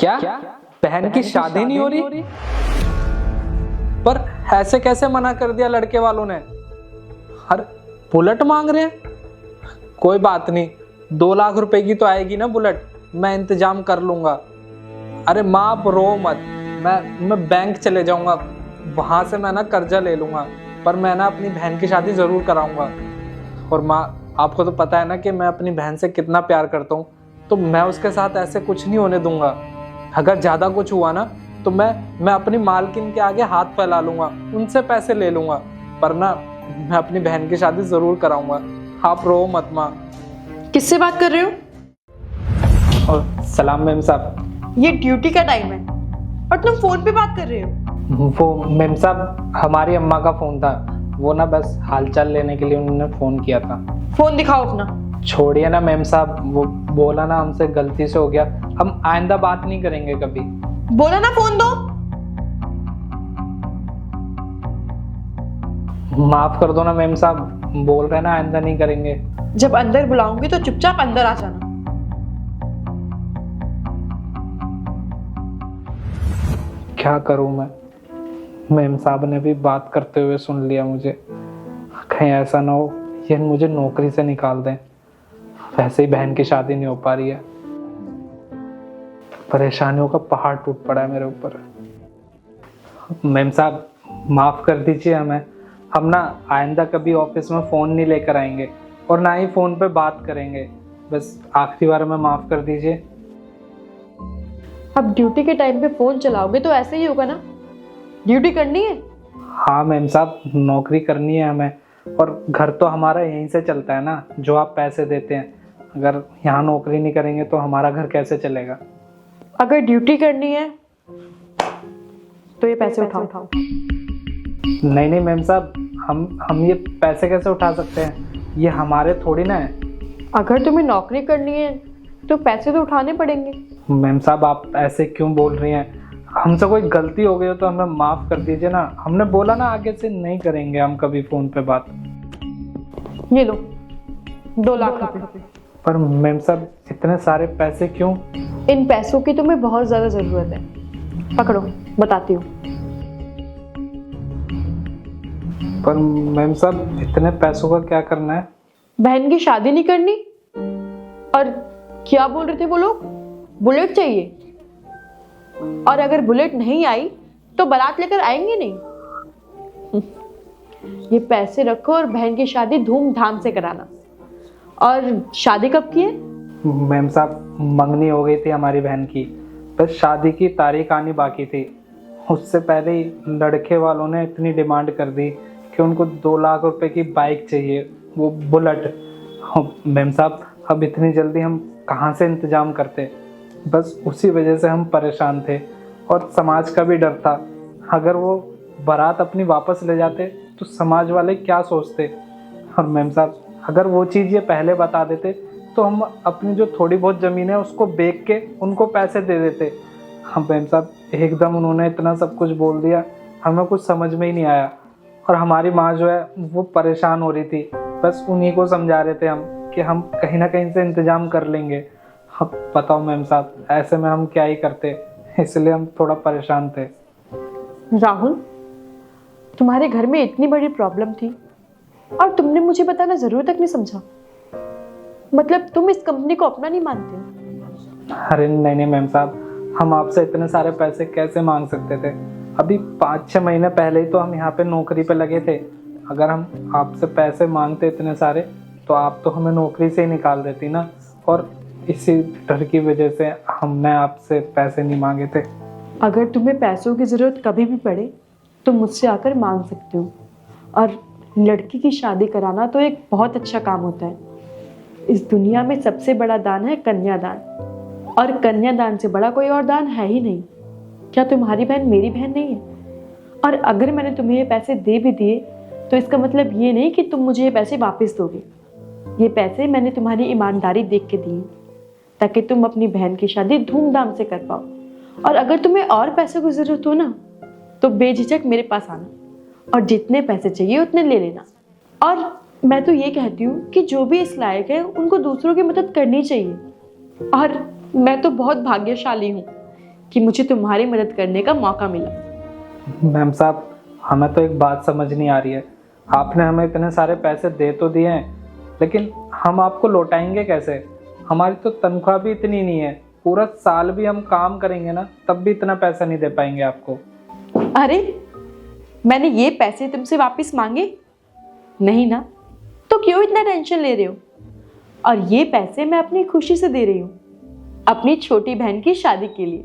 क्या बहन की शादी नहीं हो रही? पर ऐसे कैसे मना कर दिया लड़के वालों ने? अरे बुलेट मांग रहे हैं। कोई बात नहीं, 2 लाख रुपए की तो आएगी ना बुलेट, मैं इंतजाम कर लूंगा। अरे माँ आप रो मत, मैं बैंक चले जाऊंगा, वहां से मैं ना कर्जा ले लूंगा, पर मैं ना अपनी बहन की शादी जरूर कराऊंगा। और माँ आपको तो पता है ना कि मैं अपनी बहन से कितना प्यार करता हूँ, तो मैं उसके साथ ऐसे कुछ नहीं होने दूंगा। अगर ज्यादा कुछ हुआ ना तो मैं अपनी मालकिन के आगे हाथ फैला लूंगा, उनसे पैसे ले लूंगा, पर ना मैं अपनी बहन की शादी जरूर कराऊंगा। आप रो मत माँ। किससे बात कर रहे हो? और सलाम मैम साहब। ये ड्यूटी का टाइम है और तुम फोन पे बात कर रहे हो? वो मैम साहब हमारी अम्मा का फोन था, वो ना बस हालचाल लेने के लिए उन्होंने फोन किया था। फोन दिखाओ अपना। छोड़िए ना मैम साहब, वो बोला ना हमसे गलती से हो गया, हम आइंदा बात नहीं करेंगे कभी। बोला ना फोन दो। माफ कर दो ना मैम साहब, बोल रहे ना आइंदा नहीं करेंगे। जब अंदर बुलाऊंगी तो चुपचाप अंदर आ जाना। क्या करूं मैं, मैम साहब ने भी बात करते हुए सुन लिया मुझे। कहीं ऐसा ना हो ये मुझे नौकरी से निकाल दें। वैसे ही बहन की शादी नहीं हो पा रही है, परेशानियों का पहाड़ टूट पड़ा है मेरे ऊपर। मैम साहब माफ कर दीजिए हमें, हम ना आइंदा कभी ऑफिस में फोन नहीं लेकर आएंगे और ना ही फोन पे बात करेंगे। बस आखिरी बार में माफ कर दीजिए। अब ड्यूटी के टाइम पे फोन चलाओगे तो ऐसे ही होगा ना। ड्यूटी करनी है। हाँ मैम साहब नौकरी करनी है हमें, और घर तो हमारा यहीं से चलता है ना, जो आप पैसे देते हैं। अगर यहाँ नौकरी नहीं करेंगे तो हमारा घर कैसे चलेगा? अगर ड्यूटी करनी है तो ये पैसे उठाओ। नहीं नहीं मैम साहब, हम ये पैसे कैसे उठा सकते हैं? ये हमारे थोड़ी ना है। अगर तुम्हें नौकरी करनी है तो पैसे तो उठाने पड़ेंगे। मैम साहब आप ऐसे क्यों बोल रही हैं? हमसे कोई गलती हो गई हो तो हमें माफ कर दीजिए ना। हमने बोला ना आगे से नहीं करेंगे हम कभी फोन पे बात। ये लो 2 लाख रुपए। पर मैम साहब इतने सारे पैसे क्यों? इन पैसों की तुम्हें बहुत ज्यादा जरूरत है। पकड़ो बताती हूँ। पर मैम साहब इतने पैसों का क्या करना है? बहन की शादी नहीं करनी? और क्या बोल रहे थे वो लोग? बुलेट चाहिए। और अगर बुलेट नहीं आई तो बारात लेकर आएंगे नहीं। ये पैसे रखो और बहन की शादी धूमधाम से कराना। और शादी कब की है? मैम साहब मंगनी हो गई थी हमारी बहन की, बस शादी की तारीख आनी बाकी थी। उससे पहले ही लड़के वालों ने इतनी डिमांड कर दी कि उनको 2 लाख रुपए की बाइक चाहिए, वो बुलेट। मैम साहब अब इतनी जल्दी हम कहाँ से इंतजाम करते? बस उसी वजह से हम परेशान थे, और समाज का भी डर था। अगर वो बारात अपनी वापस ले जाते तो समाज वाले क्या सोचते? और मैम साहब अगर वो चीज़ ये पहले बता देते तो हम अपनी जो थोड़ी बहुत ज़मीन है उसको बेच के उनको पैसे दे देते। हाँ मैम साहब एकदम उन्होंने इतना सब कुछ बोल दिया, हमें कुछ समझ में ही नहीं आया। और हमारी माँ जो है वो परेशान हो रही थी, बस उन्हीं को समझा रहे थे हम कि हम कहीं ना कहीं से इंतजाम कर लेंगे। अब बताओ मैम साहब ऐसे में हम क्या ही करते, इसलिए हम थोड़ा परेशान थे। राहुल, तुम्हारे घर में इतनी बड़ी प्रॉब्लम थी और तुमने मुझे बताना जरूर तक नहीं समझा। मतलब तुम इस कंपनी को अपना नहीं मानते हो? अरे नहीं नहीं मैम साहब, हम आपसे इतने सारे पैसे कैसे मांग सकते थे? अभी 5-6 महीने पहले ही तो हम यहाँ पे नौकरी पे लगे थे। अगर हम आपसे पैसे मांगते इतने सारे तो आप तो हमें नौकरी से ही निकाल देती ना। और इसी डर की वजह से हमने आपसे पैसे नहीं मांगे थे। अगर तुम्हें पैसों की जरूरत कभी भी पड़े तो मुझसे आकर मांग सकते हो। और लड़की की शादी कराना तो एक बहुत अच्छा काम होता है। इस दुनिया में सबसे बड़ा दान है कन्यादान, और कन्यादान से बड़ा कोई और दान है ही नहीं। क्या तुम्हारी बहन मेरी बहन नहीं है? और अगर मैंने तुम्हें ये पैसे दे भी दिए तो इसका मतलब ये नहीं कि तुम मुझे ये पैसे वापस दोगे। ये पैसे मैंने तुम्हारी ईमानदारी देख के दिए ताकि तुम अपनी बहन की शादी धूमधाम से कर पाओ। और अगर तुम्हें और पैसों की जरूरत हो ना तो बेझिझक मेरे पास आना, और जितने पैसे चाहिए उतने ले लेना। और मैं तो ये कहती हूँ कि जो भी इस लायक है उनको दूसरों की मदद करनी चाहिए। और मैं तो बहुत भाग्यशाली हूँ कि मुझे तुम्हारी मदद करने का मौका मिला। मैम साहब, हमें तो एक बात समझ नहीं आ रही है। आपने हमें इतने सारे पैसे दे तो दिए हैं, लेकिन हम आपको लौटाएंगे कैसे? हमारी तो तनख्वाह भी इतनी नहीं है। पूरा साल भी हम काम करेंगे ना, तब भी इतना पैसा नहीं दे पाएंगे आपको। अरे, मैंने ये पैसे तुमसे वापस मांगे नहीं ना, तो क्यों इतना टेंशन ले रहे हो? और ये पैसे मैं अपनी खुशी से दे रही हूँ, अपनी छोटी बहन की शादी के लिए।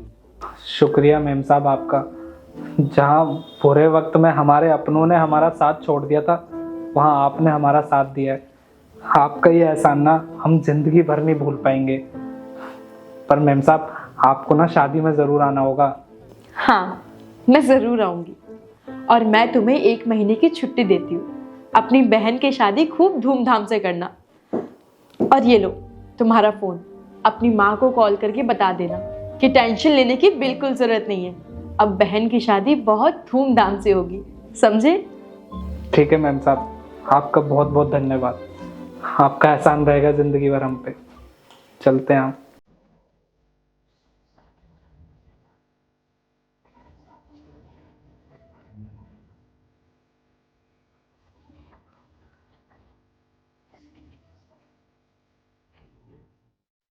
शुक्रिया मैम साहब आपका। जहाँ बुरे वक्त में हमारे अपनों ने हमारा साथ छोड़ दिया था, वहाँ आपने हमारा साथ दिया है। आपका ये एहसान ना हम जिंदगी भर नहीं भूल पाएंगे। पर मैम साहब, आपको ना शादी में ज़रूर आना होगा। हाँ, मैं ज़रूर आऊँगी। और मैं तुम्हें 1 महीने की छुट्टी देती हूँ। अपनी बहन की शादी खूब धूमधाम से करना। और ये लो तुम्हारा फ़ोन, अपनी माँ को कॉल करके बता देना कि टेंशन लेने की बिल्कुल ज़रूरत नहीं है। अब बहन की शादी बहुत धूमधाम से होगी, समझे? ठीक है मैम साहब, आपका बहुत बहुत धन्यवाद। आपका एहसान रहेगा ज़िंदगी भर हम पे। चलते हैं हम।